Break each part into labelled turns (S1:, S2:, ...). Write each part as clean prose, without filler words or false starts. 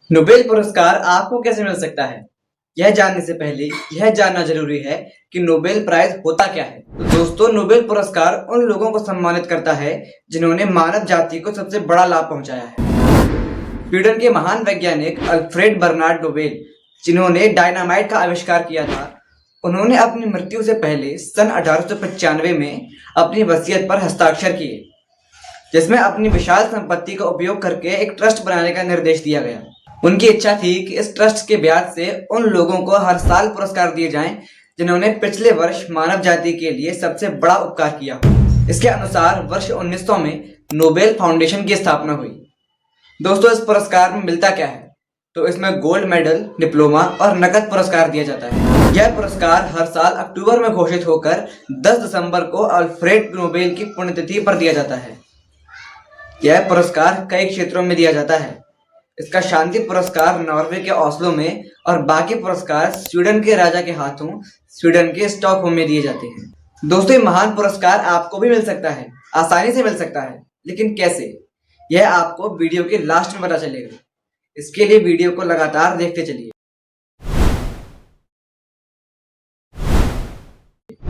S1: Nobel पुरस्कार आपको कैसे मिल सकता है? यह जानने से पहले यह जानना जरूरी है कि नोबेल प्राइज होता क्या है। तो दोस्तों, नोबेल पुरस्कार उन लोगों को सम्मानित करता है जिन्होंने मानव जाति को सबसे बड़ा लाभ पहुंचाया है। स्वीडन के महान वैज्ञानिक अल्फ्रेड बर्नार्ड नोबेल, जिन्होंने डायनामाइट का आविष्कार किया था, उन्होंने अपनी मृत्यु से पहले सन 1895 में अपनी वसीयत पर हस्ताक्षर किए, जिसमें अपनी विशाल संपत्ति का उपयोग करके एक ट्रस्ट बनाने का निर्देश दिया गया। उनकी इच्छा थी कि इस ट्रस्ट के ब्याज से उन लोगों को हर साल पुरस्कार दिए जाएं जिन्होंने पिछले वर्ष मानव जाति के लिए सबसे बड़ा उपकार किया हो। इसके अनुसार वर्ष 1900 में नोबेल फाउंडेशन की स्थापना हुई। दोस्तों, इस पुरस्कार में मिलता क्या है? तो इसमें गोल्ड मेडल, डिप्लोमा और नकद पुरस्कार दिया जाता है। यह पुरस्कार हर साल अक्टूबर में घोषित होकर 10 दिसंबर को अल्फ्रेड नोबेल की पुण्यतिथि पर दिया जाता है। यह पुरस्कार कई क्षेत्रों में दिया जाता है। इसका शांति पुरस्कार नॉर्वे के ओस्लो में और बाकी पुरस्कार स्वीडन के राजा के हाथों स्वीडन के स्टॉकहोम में दिए जाते हैं। दोस्तों, ये महान पुरस्कार आपको भी मिल सकता है, आसानी से मिल सकता है, लेकिन कैसे? यह आपको वीडियो के लास्ट में पता चलेगा। इसके लिए वीडियो को लगातार देखते चलिए।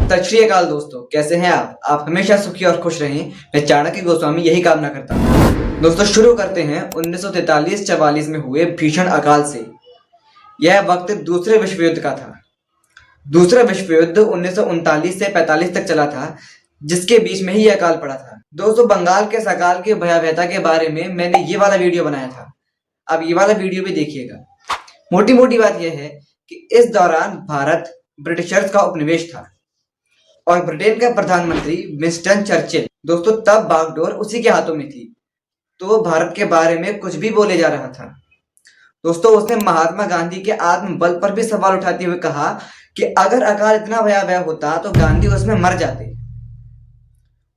S1: सत श्री अकाल दोस्तों, कैसे हैं आप? आप हमेशा सुखी और खुश रहें। मैं चाणक्य गोस्वामी यही कामना करता हूँ। दोस्तों, शुरू करते हैं 1943-44 में हुए भीषण अकाल से। यह वक्त दूसरे विश्व युद्ध का था। दूसरा विश्व युद्ध 1939 से 45 तक चला था, जिसके बीच में ही यह अकाल पड़ा था। दोस्तों, बंगाल के अकाल की भयावहता के बारे में मैंने ये वाला वीडियो बनाया था, आप ये वाला वीडियो भी देखिएगा। मोटी मोटी बात यह है कि इस दौरान भारत ब्रिटिशर्स का उपनिवेश था और ब्रिटेन का प्रधानमंत्री विंस्टन चर्चिल, दोस्तों, तब बागडोर उसी के हाथों में थी, तो भारत के बारे में कुछ भी बोले जा रहा था। दोस्तों, उसने महात्मा गांधी के आत्मबल पर भी सवाल उठाते हुए कहा कि अगर अकाल इतना भयावह होता तो गांधी उसमें मर जाते।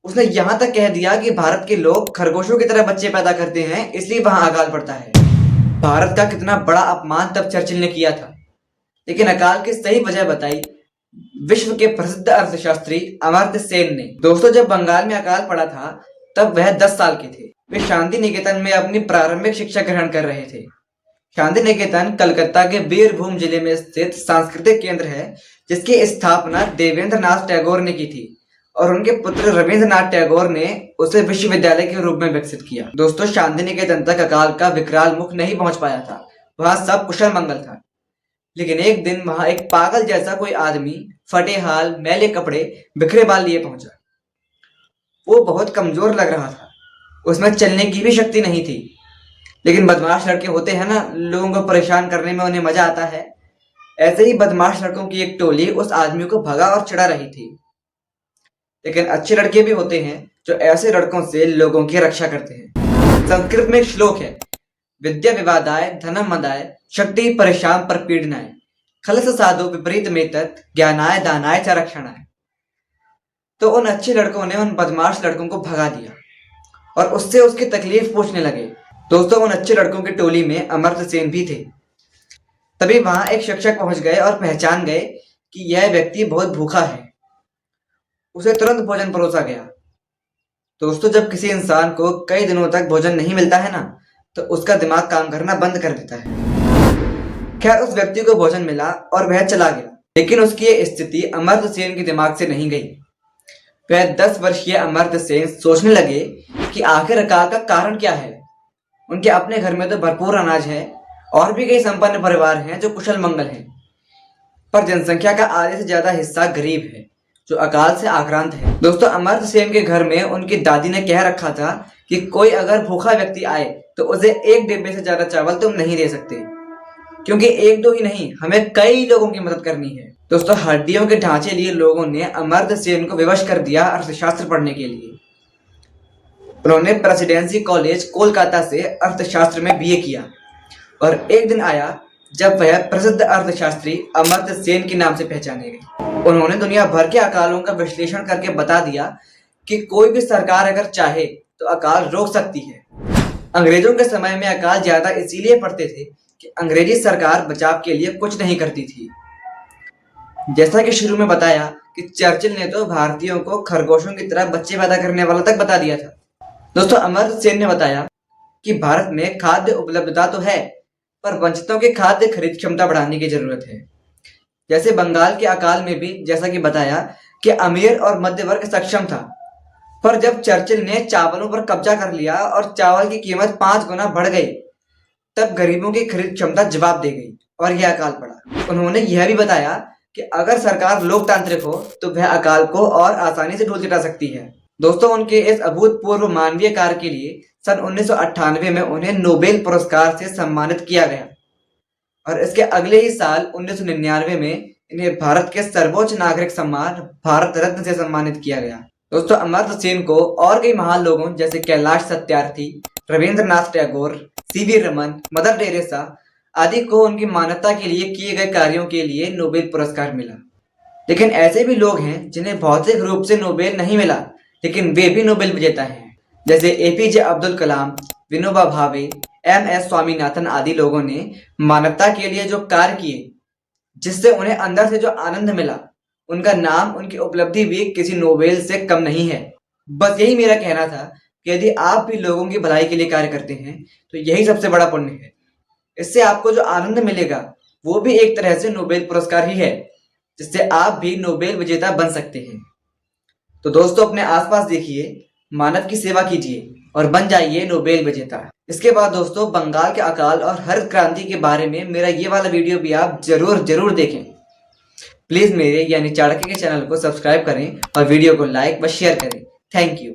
S1: उसने यहां तक कह दिया कि भारत के लोग खरगोशों की तरह बच्चे पैदा करते हैं, इसलिए वहां अकाल पड़ता है। भारत का कितना बड़ा अपमान तब चर्चिल ने किया था। लेकिन अकाल की सही वजह बताई विश्व के प्रसिद्ध अर्थशास्त्री अमर्त्य सेन ने। दोस्तों, जब बंगाल में अकाल पड़ा था तब वह 10 साल के थे। वे शांति निकेतन में अपनी प्रारंभिक शिक्षा ग्रहण कर रहे थे। शांति निकेतन कलकत्ता के बीरभूम जिले में स्थित सांस्कृतिक केंद्र है, जिसकी स्थापना देवेंद्र नाथ टैगोर ने की थी और उनके पुत्र रविंद्रनाथ टैगोर ने उसे विश्वविद्यालय के रूप में विकसित किया। दोस्तों, शांति निकेतन तक अकाल का विकराल मुख नहीं पहुंच पाया था। वहां सब कुशल मंगल था। लेकिन एक दिन वहां एक पागल जैसा कोई आदमी फटे हाल, मैले कपड़े, बिखरे बाल लिए पहुंचा। वो बहुत कमजोर लग रहा था, उसमें चलने की भी शक्ति नहीं थी। लेकिन बदमाश लड़के होते हैं ना, लोगों को परेशान करने में उन्हें मजा आता है। ऐसे ही बदमाश लड़कों की एक टोली उस आदमी को भगा और चिढ़ा रही थी। लेकिन अच्छे लड़के भी होते हैं जो ऐसे लड़कों से लोगों की रक्षा करते हैं। संस्कृत में एक श्लोक है, विद्या विवादाय धनम मदाय शक्ति परेशान पर पीड़नाय खलस साधु विपरीत में तत् ज्ञानाय दानाय च रक्षणाय। तो उन अच्छे लड़कों ने उन बदमाश लड़कों को भगा दिया और उससे उसकी तकलीफ पूछने लगे। दोस्तों, उन अच्छे लड़कों की टोली में अमर्त्य सेन भी थे। तभी वहां एक शिक्षक पहुंच गए और पहचान गए कि यह व्यक्ति बहुत भूखा है। उसे तुरंत भोजन परोसा गया। दोस्तों, जब किसी इंसान को कई दिनों तक भोजन नहीं मिलता है ना, तो उसका दिमाग काम करना बंद कर देता है। खैर, उस व्यक्ति को भोजन मिला और वह चला गया। लेकिन उसकी यह स्थिति अमर्त्य सेन के दिमाग से नहीं गई। वह 10 वर्षीय अमर्त्य सेन सोचने लगे कि आखिर अकाल का कारण क्या है। उनके अपने घर में तो भरपूर अनाज है और भी कई संपन्न परिवार हैं जो कुशल मंगल हैं, पर जनसंख्या का आधे से ज्यादा हिस्सा गरीब है जो अकाल से आक्रांत है। दोस्तों, अमर्त्य सेन के घर में उनकी दादी ने कह रखा था कि कोई अगर भूखा व्यक्ति आए तो उसे एक डिब्बे से ज्यादा चावल तुम नहीं दे सकते, क्योंकि एक दो ही नहीं, हमें कई लोगों की मदद करनी है। दोस्तों, हड्डियों के ढांचे लिए लोगों ने अमर्त्य सेन को विवश कर दिया अर्थशास्त्र पढ़ने के लिए। उन्होंने प्रेसिडेंसी कॉलेज कोलकाता से अर्थशास्त्र में बीए किया और एक दिन आया जब वह प्रसिद्ध अर्थशास्त्री अमर्त्य सेन के नाम से पहचाने गए। उन्होंने दुनिया भर के अकालों का विश्लेषण करके बता दिया कि कोई भी सरकार अगर चाहे तो अकाल रोक सकती है। अंग्रेजों के समय में अकाल ज्यादा इसीलिए पड़ते थे कि अंग्रेजी सरकार बचाव के लिए कुछ नहीं करती थी। जैसा कि शुरू में बताया कि चर्चिल ने तो भारतीयों को खरगोशों की तरह बच्चे पैदा करने वाला तक बता दिया था। दोस्तों, अमर्त्य सेन ने बताया कि भारत में खाद्य उपलब्धता तो है, पर वंचितों के खाद्य खरीद क्षमता बढ़ाने की जरूरत है। जैसे बंगाल के अकाल में भी जैसा कि बताया कि अमीर और मध्य वर्ग सक्षम था, पर जब चर्चिल ने चावलों पर कब्जा कर लिया और चावल की कीमत 5 गुना बढ़ गई, तब गरीबों की खरीद क्षमता जवाब दे गई और यह अकाल पड़ा। उन्होंने यह भी बताया कि अगर सरकार लोकतांत्रिक हो तो वह अकाल को और आसानी से ढूंढ चिटा सकती है। दोस्तों, उनके इस अभूतपूर्व मानवीय कार्य के लिए सन 1998 में उन्हें नोबेल पुरस्कार से सम्मानित किया गया और इसके अगले ही साल 1999 में इन्हें भारत के सर्वोच्च नागरिक सम्मान भारत रत्न से सम्मानित किया गया। दोस्तों, अमर्त्य सेन को और कई महान लोगों जैसे Kailash Satyarthi, Rabindranath Tagore, CV Raman, mother Teresa आदि को उनकी मानवता के लिए किए गए कार्यों के लिए नोबेल पुरस्कार मिला। लेकिन ऐसे भी लोग हैं जिन्हें भौतिक रूप से नोबेल नहीं मिला, लेकिन वे भी नोबेल विजेता हैं। जैसे एपीजे अब्दुल कलाम, विनोबा भावे, एमएस स्वामीनाथन आदि लोगों ने मानवता के लिए जो कार्य किए, जिससे उन्हें अंदर से जो आनंद मिला, उनका नाम, उनकी उपलब्धि भी किसी नोबेल से कम नहीं है। बस यही मेरा कहना था कि यदि आप भी लोगों की भलाई के लिए कार्य करते हैं तो यही सबसे बड़ा पुण्य है। इससे आपको जो आनंद मिलेगा वो भी एक तरह से नोबेल पुरस्कार ही है, जिससे आप भी नोबेल विजेता बन सकते हैं। तो दोस्तों, अपने आसपास देखिए, मानव की सेवा कीजिए और बन जाइए नोबेल विजेता। इसके बाद दोस्तों, बंगाल के अकाल और हरित क्रांति के बारे में मेरा ये वाला वीडियो भी आप जरूर देखें। प्लीज मेरे यानी चाणक्य के चैनल को सब्सक्राइब करें और वीडियो को लाइक व शेयर करें। Thank you.